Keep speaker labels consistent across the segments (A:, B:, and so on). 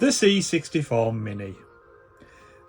A: The C64 Mini.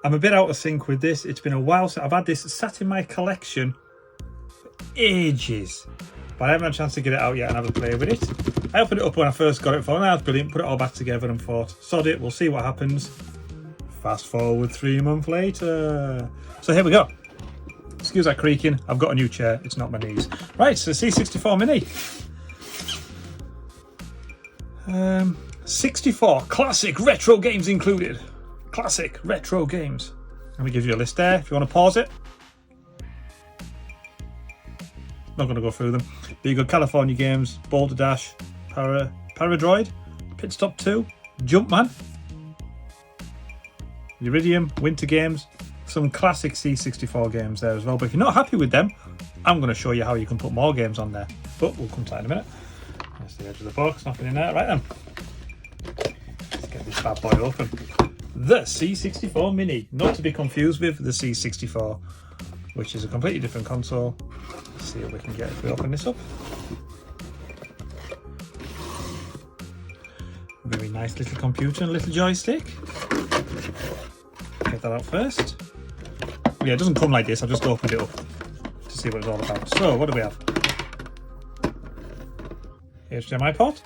A: I'm a bit out of sync with this. It's been a while since I've had this sat in my collection for ages, but I haven't had a chance to get it out yet and have a play with it. I opened it up when I first got it, thought, that's brilliant, put it all back together and thought, sod it, we'll see what happens. Fast forward 3 months later. So here we go. Excuse that creaking, I've got a new chair, it's not my knees. Right, so C64 Mini. 64 classic retro games included. Classic retro games. Let me give you a list there if you want to pause it. Not going to go through them. But you got California Games, Boulder Dash, Paradroid, Pit Stop 2, Jumpman, Iridium, Winter Games. Some classic C64 games there as well. But if you're not happy with them, I'm going to show you how you can put more games on there. But we'll come to that in a minute. That's the edge of the box, nothing in there. Right then. Let's get this bad boy open. The C64 Mini, not to be confused with the C64, which is a completely different console. Let's see what we can get if we open this up. Very nice little computer and a little joystick. Get that out first. Yeah, it doesn't come like this, I've just opened it up to see what it's all about. So, what do we have? HDMI port.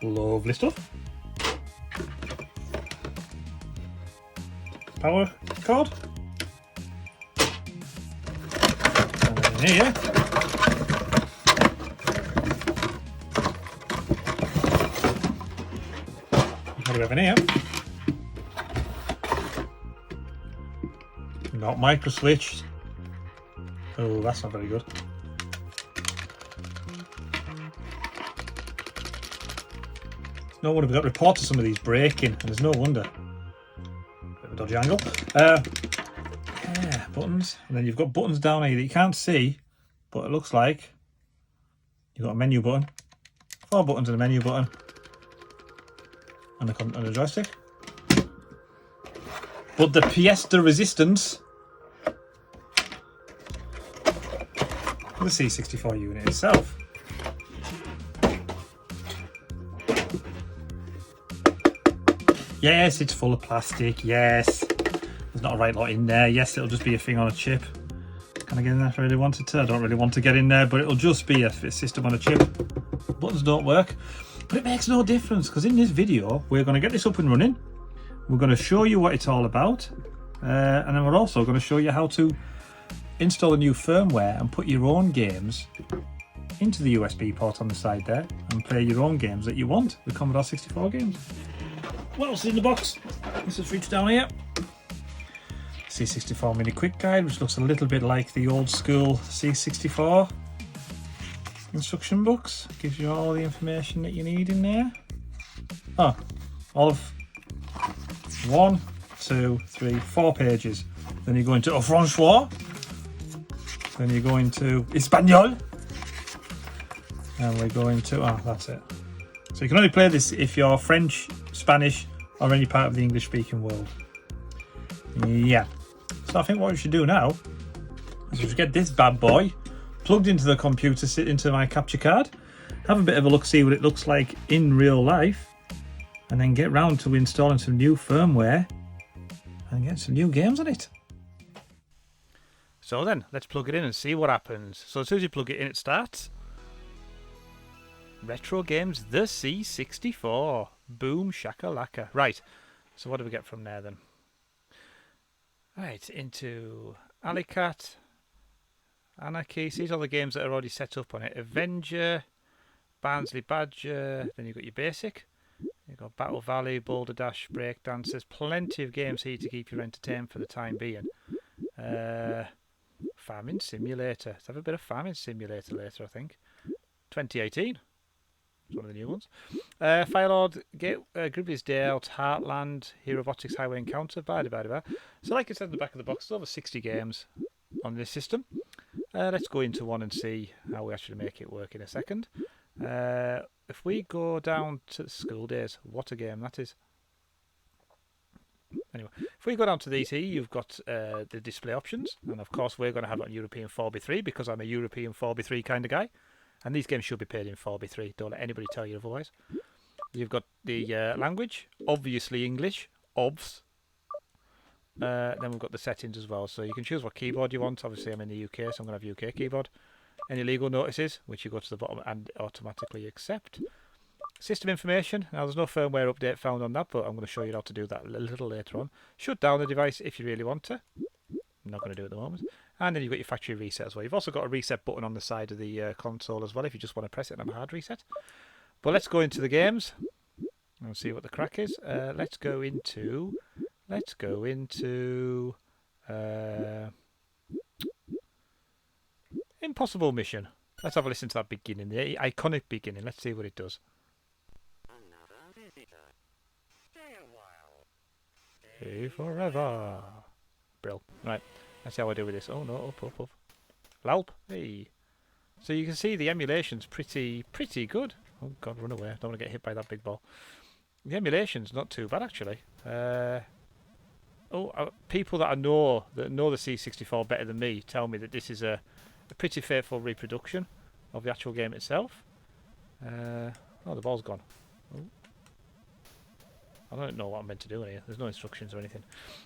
A: Lovely stuff. Power cord. And then in here. What do we have in here? Not micro switched. Oh, that's not very good. No wonder we got reports of some of these breaking, and there's no wonder. Bit of a dodgy angle. Yeah, buttons, and then you've got buttons down here that you can't see, but it looks like you've got a menu button, 4 buttons and a menu button, and a joystick. But the pièce de resistance, the C64 unit itself. Yes, it's full of plastic. Yes, there's not a right lot in there. Yes, it'll just be a thing on a chip. Can I get in there if I really wanted to? I don't really want to get in there, but it'll just be a system on a chip. Buttons don't work, but it makes no difference because in this video we're going to get this up and running. We're going to show you what it's all about, and then we're also going to show you how to install a new firmware and put your own games into the USB port on the side there and play your own games that you want, the Commodore 64 games. What else is in the box? Let's just reach down here. C64 Mini Quick Guide, which looks a little bit like the old school C64 instruction books. Gives you all the information that you need in there. Oh, all of 1, 2, 3, 4 pages. Then you go into François. Then you go into Espanol. And we're going to, that's it. So you can only play this if you're French, Spanish, or any part of the English-speaking world. Yeah. So I think what we should do now is we should get this bad boy plugged into the computer, sit into my capture card, have a bit of a look, see what it looks like in real life, and then get round to installing some new firmware and get some new games on it. So then, let's plug it in and see what happens. So as soon as you plug it in, it starts. Retro games, the C64. Boom shakalaka. Right, so what do we get from there then? Right, into Alicat, Anarchy. These are the games that are already set up on it. Avenger, Barnsley Badger, then you've got your basic. You've got Battle Valley, Boulder Dash, Breakdance. There's plenty of games here to keep you entertained for the time being. Farming Simulator. Let's have a bit of Farming Simulator later, I think. 2018. It's one of the new ones. Firelord, Gribbly's Day Out, Heartland, Hero Robotics Highway Encounter, So like I said in the back of the box, there's over 60 games on this system. Let's go into one and see how we actually make it work in a second. If we go down to School Days, what a game that is. Anyway, if we go down to these here, you've got the display options. And of course, we're going to have it on European 4x3 because I'm a European 4x3 kind of guy. And these games should be played in 4x3. Don't let anybody tell you otherwise. you've got the language, obviously English, OBS. Then we've got the settings as well, so you can choose what keyboard you want. Obviously I'm in the UK, so I'm going to have UK keyboard. Any legal notices, which you go to the bottom and automatically accept. System information. Now there's no firmware update found on that, but I'm going to show you how to do that a little later on. Shut down the device if you really want to. I'm not going to do it at the moment. And then you've got your factory reset as well. You've also got a reset button on the side of the console as well if you just want to press it on a hard reset. But let's go into the games and see what the crack is. Let's go into Impossible Mission. Let's have a listen to that beginning, the iconic beginning. Let's see what it does. Stay forever. Brill. Right, let's see how I do with this. Oh no, up. Lalp. Hey. So you can see the emulation's pretty good. Oh god, run away. Don't want to get hit by that big ball. The emulation's not too bad actually. People that know the C64 better than me tell me that this is a pretty faithful reproduction of the actual game itself. Oh, the ball's gone. Oh. I don't know what I'm meant to do in here. There's no instructions or anything.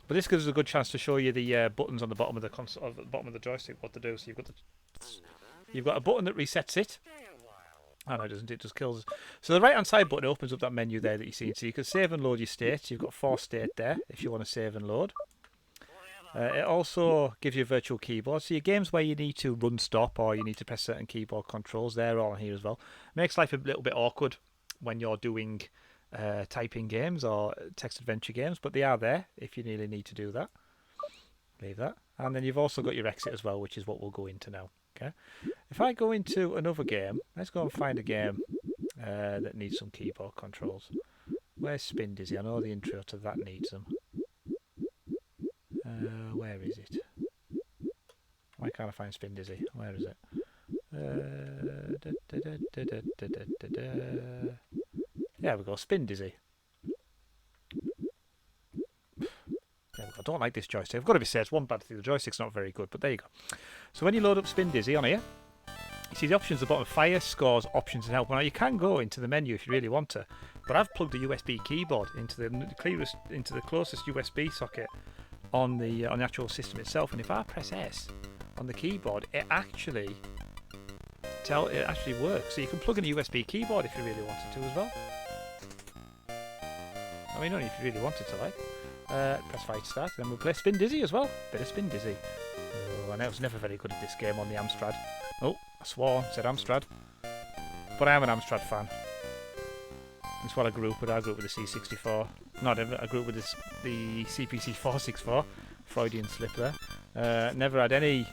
A: But this gives us a good chance to show you the buttons on the bottom of the console, the bottom of the joystick, what to do. So you've got a button that resets it. Oh no, it doesn't. It just kills us. So the right-hand side button opens up that menu there that you see. So you can save and load your states. You've got 4 state there if you want to save and load. It also gives you a virtual keyboard. So your games where you need to run stop or you need to press certain keyboard controls, they're all here as well. Makes life a little bit awkward when you're doing typing games or text adventure games, but they are there if you really need to do that. Leave that. And then you've also got your exit as well, which is what we'll go into now. Okay. If I go into another game, let's go and find a game that needs some keyboard controls. Where's Spin Dizzy? I know the intro to that needs them. Where is it? Why can't I find Spin Dizzy? Where is it? There we go, Spin Dizzy. There we go. I don't like this joystick. I've got to be said, it's one bad thing. The joystick's not very good, but there you go. So when you load up Spin Dizzy on here, you see the options at the bottom: fire, scores, options, and help. Now you can go into the menu if you really want to, but I've plugged a USB keyboard into the closest USB socket on the actual system itself, and if I press S on the keyboard, it actually works. So you can plug in a USB keyboard if you really wanted to as well. I mean, only if you really wanted to, like. Press fight start, then we'll play Spin Dizzy as well. Bit of Spin Dizzy. Oh, I was never very good at this game on the Amstrad. Oh, I swore, said Amstrad. But I am an Amstrad fan. That's what I grew up with. I grew up with the C64. Not ever. I grew up with the CPC 464. Freudian slip there. Never had any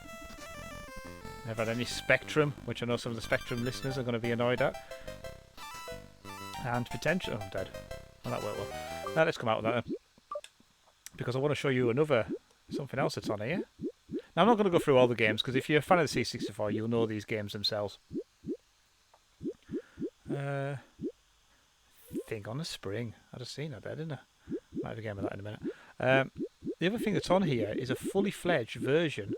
A: Spectrum, which I know some of the Spectrum listeners are going to be annoyed at. And potential. Oh, I'm dead. Well, that worked well. Now let's come out with that then, because I want to show you something else that's on here. Now I'm not going to go through all the games, because if you're a fan of the C64, you'll know these games themselves. Thing on a Spring. I just seen that there, didn't I? Might have a game of that in a minute. The other thing that's on here is a fully fledged version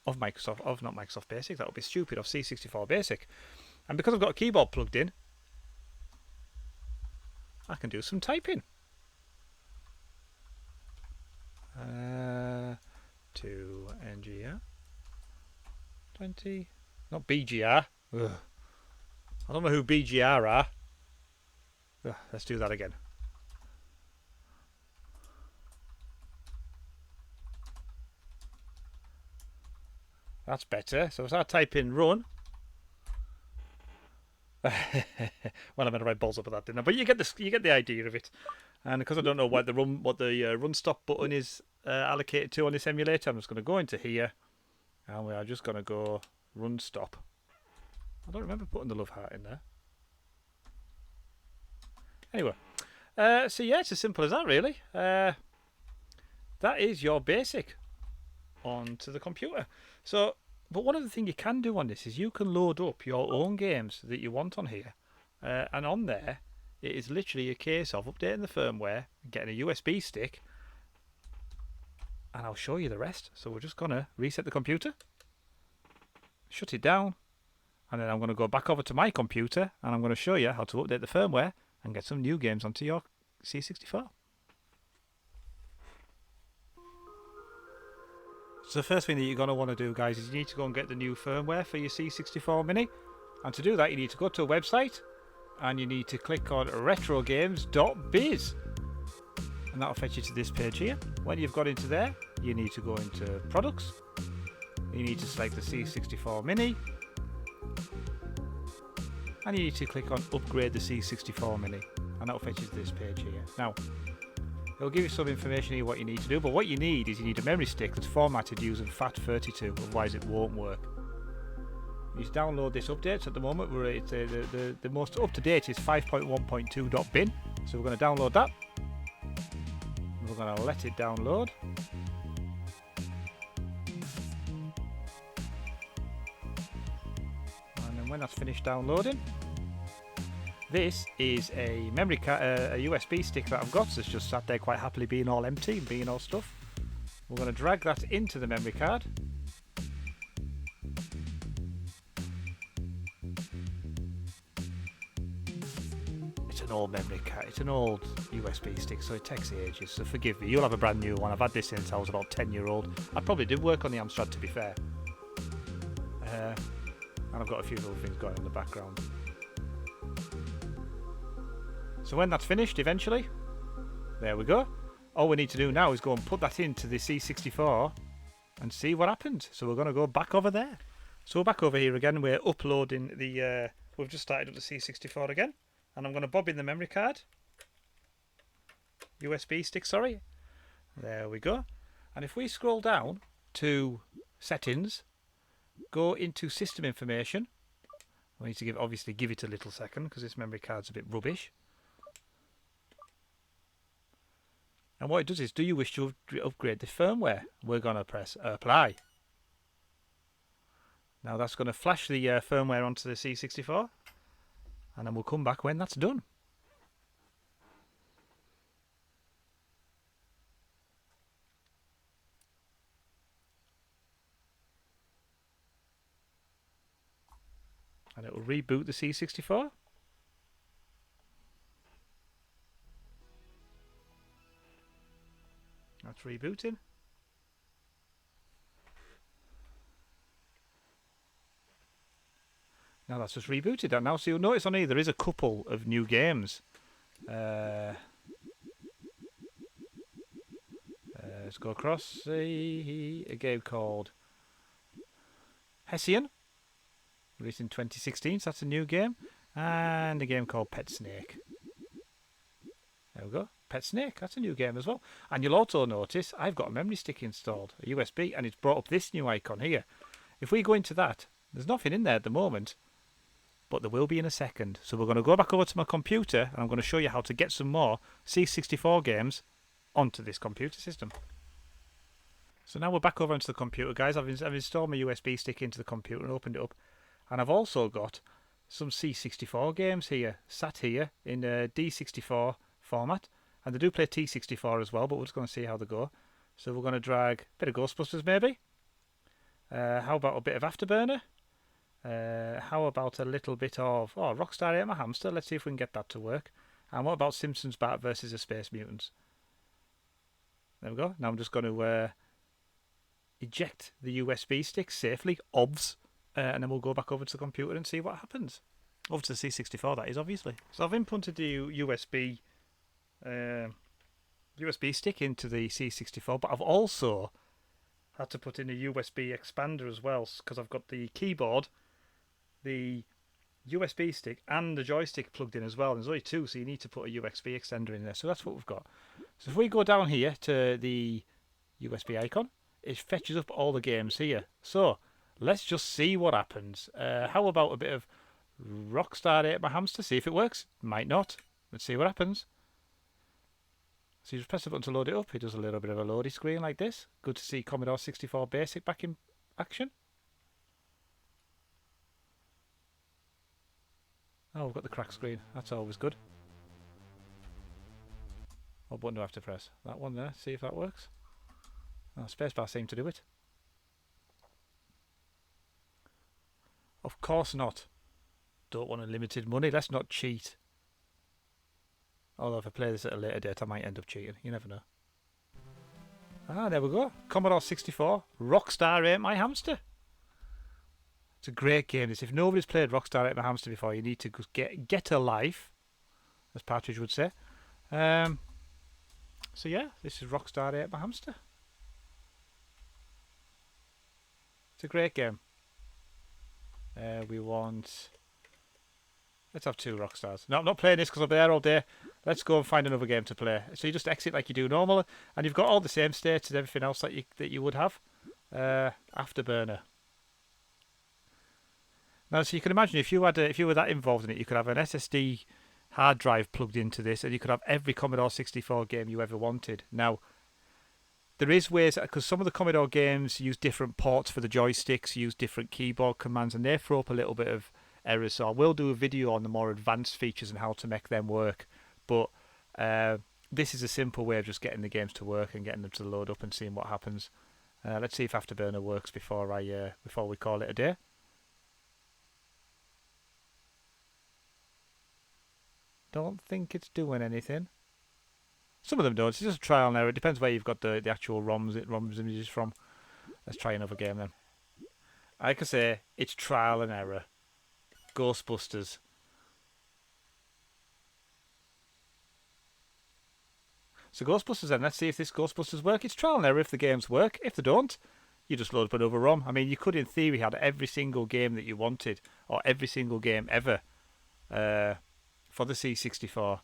A: of not Microsoft Basic. That would be stupid. Of C64 Basic. And because I've got a keyboard plugged in, I can do some typing. To NGR 20, not BGR. Ugh. I don't know who BGR are. Ugh, let's do that again. That's better. So if I type in run, well, I'm going to write balls up at that, didn't I? But you get the idea of it. And because I don't know what the run stop button is allocated to on this emulator, I'm just going to go into here, and we are just going to go run stop. I don't remember putting the love heart in there. Anyway, so yeah, it's as simple as that, really. That is your basic onto the computer. So, but one of the things you can do on this is you can load up your own games that you want on here, and on there, it is literally a case of updating the firmware, getting a USB stick, and I'll show you the rest. So we're just going to reset the computer, shut it down, And then I'm going to go back over to my computer and I'm going to show you how to update the firmware and get some new games onto your C64. So the first thing that you're going to want to do, guys, is you need to go and get the new firmware for your C64 Mini. And to do that, you need to go to a website and you need to click on retrogames.biz. And that'll fetch you to this page here. When you've got into there, you need to go into products. You need to select the C64 Mini. And you need to click on upgrade the C64 Mini. And that'll fetch you to this page here. Now, it'll give you some information here what you need to do, but what you need is you need a memory stick that's formatted using FAT32, otherwise it won't work. You need to download this update. So at the moment, the most up-to-date is 5.1.2.bin. So we're going to download that. We're going to let it download. And then when that's finished downloading, this is a memory a USB stick that I've got that's just sat there quite happily being all empty and being all stuff. We're going to drag that into the memory card. It's an old memory card, it's an old USB stick, so it takes ages, so forgive me. You'll have a brand new one. I've had this since I was about 10-year-old. I probably did work on the Amstrad, to be fair. And I've got a few other things going on in the background. So when that's finished, eventually, there we go. All we need to do now is go and put that into the C64 and see what happens. So we're going to go back over there. So we're back over here again. We're uploading the... we've just started up the C64 again. And I'm going to bob in the memory card. USB stick, sorry. There we go. And if we scroll down to settings, go into system information. We need to obviously give it a little second because this memory card's a bit rubbish. And what it does is, do you wish to upgrade the firmware? We're going to press apply. Now that's going to flash the firmware onto the C64. And then we'll come back when that's done. And it will reboot the C64. That's rebooting. Now that's just rebooted that now. So you'll notice on here there is a couple of new games. Let's go across. A game called Hessian, released in 2016, so that's a new game. And a game called Pet Snake. There we go. Pet Snake, that's a new game as well. And you'll also notice I've got a memory stick installed, a USB, and it's brought up this new icon here. If we go into that, there's nothing in there at the moment, but there will be in a second. So we're going to go back over to my computer, and I'm going to show you how to get some more C64 games onto this computer system. So now we're back over onto the computer, guys. I've installed my USB stick into the computer and opened it up. And I've also got some C64 games here, sat here in a D64 format. And they do play T64 as well, but we're just going to see how they go. So we're going to drag a bit of Ghostbusters maybe. How about a bit of Afterburner? How about a little bit of Rockstar Ate My Hamster? Let's see if we can get that to work. And what about Simpsons Bat versus the Space Mutants? There we go. Now I'm just going to eject the USB stick safely, obvs, and then we'll go back over to the computer and see what happens. Over to the C64, that is, obviously. So I've inputted the USB stick into the C64, but I've also had to put in a USB expander as well, because I've got the keyboard, the USB stick and the joystick plugged in as well. There's only two, so you need to put a USB extender in there. So that's what we've got. So if we go down here to the USB icon, it fetches up all the games here. So let's just see what happens. How about a bit of Rockstar Ate My Hamster? See if it works. Might not. Let's see what happens. So you just press the button to load it up. It does a little bit of a loading screen like this. Good to see Commodore 64 Basic back in action. Oh, we've got the crack screen. That's always good. What button do I have to press? That one there. See if that works. Oh, spacebar seemed to do it. Of course not. Don't want unlimited money. Let's not cheat. Although if I play this at a later date, I might end up cheating. You never know. Ah, there we go. Commodore 64. Rockstar Ate My Hamster. It's a great game. This. If nobody's played Rockstar Ate My Hamster before, you need to get a life, as Partridge would say. So yeah, this is Rockstar Ate My Hamster. It's a great game. We want... Let's have 2 Rockstars. No, I'm not playing this because I'll be there all day. Let's go and find another game to play. So you just exit like you do normally, and you've got all the same states and everything else that you would have. Afterburner. Now, so you can imagine if you were that involved in it, you could have an SSD hard drive plugged into this, and you could have every Commodore 64 game you ever wanted. Now, there is ways, because some of the Commodore games use different ports for the joysticks, use different keyboard commands, and they throw up a little bit of errors. So I will do a video on the more advanced features and how to make them work. But this is a simple way of just getting the games to work and getting them to load up and seeing what happens. Let's see if Afterburner works before we call it a day. Don't think it's doing anything. Some of them don't. It's just a trial and error. It depends where you've got the actual ROMs images from. Let's try another game then. Like I say, it's trial and error. Ghostbusters. So Ghostbusters then. Let's see if this Ghostbusters work. It's trial and error if the games work. If they don't, you just load up another ROM. I mean, you could in theory have every single game that you wanted, or every single game ever, for the C64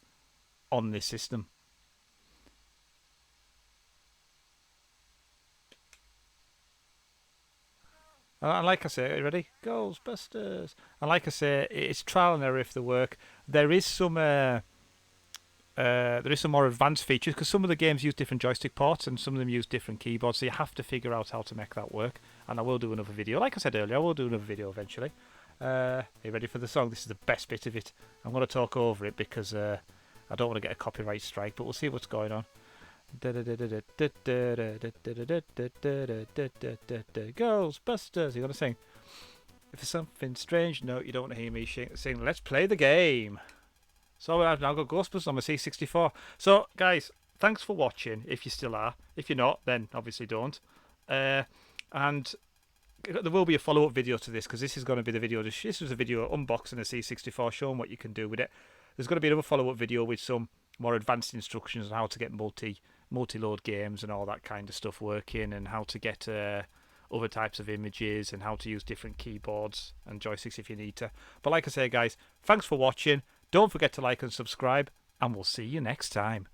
A: on this system. And like I say, are you ready? Ghostbusters. And like I say, it's trial and error if they work. There is some more advanced features because some of the games use different joystick ports and some of them use different keyboards. So you have to figure out how to make that work. And I will do another video. Like I said earlier, I will do another video eventually. Are you ready for the song? This is the best bit of it. I'm going to talk over it because I don't want to get a copyright strike, but we'll see what's going on. Ghostbusters. You gonna sing? If there's something strange, no, you don't want to hear me sing. Let's play the game. So I've now got Ghostbusters on my C64. So guys, thanks for watching. If you still are, if you're not, then obviously don't. And there will be a follow-up video to this because this is going to be the video. This was a video unboxing a C64, showing what you can do with it. There's going to be another follow-up video with some more advanced instructions on how to get multi-load games and all that kind of stuff working, and how to get other types of images and how to use different keyboards and joysticks if you need to. But like I say, guys, thanks for watching. Don't forget to like and subscribe, and we'll see you next time.